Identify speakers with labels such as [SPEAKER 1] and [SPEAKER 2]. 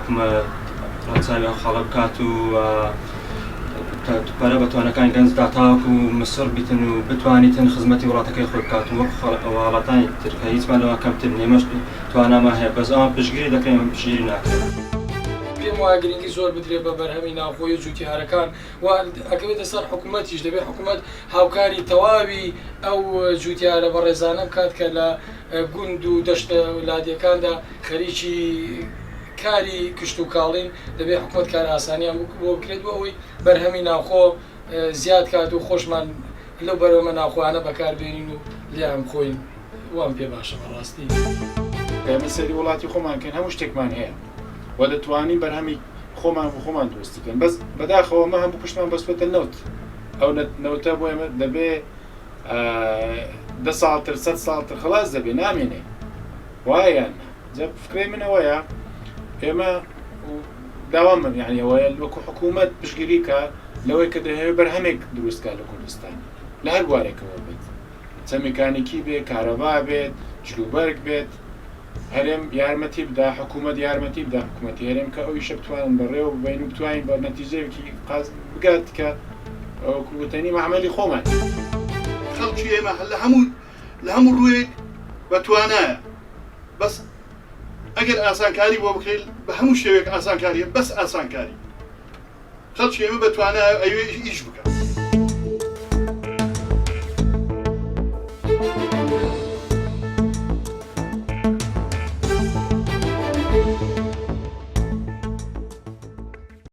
[SPEAKER 1] حکومەت ڕەچاوی ئەو خەڵک بکات و پەرە بەتوانەکانی گەنجدا تاوەکو و مسر بیتن و بتوانیتن خزمەتی وڵاتەکەی خۆی بکات و وەکو وڵاتانی ترکە هیچمان لەوە کەمتر نێمەش توانامان هەیە بەس ئەوان پشتگیری دەکەین پشتگیری ناکەین.
[SPEAKER 2] پێم وایە گرنگی زۆر بدرێ بە بەرهەمی ناوخۆیی و جوتیارەکان و ئەکەوێتە سەر حکوومەتیش دەبێت حکوومەت هاوکاری تەواوی ئەو جوتیارە بە ڕێزانە بکات کە لە گوند و دەشتە وڵاتیەکاندا خەریکی کاری کشت و کاڵین دەبێت حکوومەت کار ئاسانیان بۆ بکرێت بۆ ئەوەی بەرهەمی ناوخۆ زیاد کات و خۆشمان لەو بەرەوەمە ناوخۆیانە بەکاربێنین و لیان بخۆین وام پێ باشە بەڕاستی.
[SPEAKER 3] ئێمە سەری وڵاتی خۆمانکەن هەموو شتێکمان هەیە و دەتوانین بەرهەمی خۆمان بۆ خۆمان دروستیکەن بەس بەداخەوە ئەمە هەموو پشتمان بەسوێتە نەوت ئەو نەوتە بۆ ئێمە دەبێ 10 ساڵتر 100 ساڵتر خلاص دەبێ نامێنێ وایەن جا فکرەی منەوەیە ئێمە داوامم یعنی ئەوەیە وەکو حکوومەت پشتگیری کە لەوەی کە دەهەوێت بەرهەمێک دروستکە لە کوردستان لە هەر بوارێکەوە بێت چە میکانیکی بێت کارەبا بێت جلوبەرگ بێت هەرێم یارمەتی بدا حکوومەت یارمەتی بدا حکوومەتی هەرێم کە ئەوی شە بتوانن بەڕێوە ببین و بتوانین بە نەتیجەیەکی قاز بگات کە کوتەنی معامەلی خۆمان
[SPEAKER 4] خەڵکی ئێمە لە هەموو ڕوویەک بەتوانایە بەس ئەگەر ئاسانکاری بۆ بکەیت بە هەموو شێوێک ئاسانکاریە بەس ئاسانکاری خەڵکی ئێمە بەتوانایە ئەوێ ئیش بکات.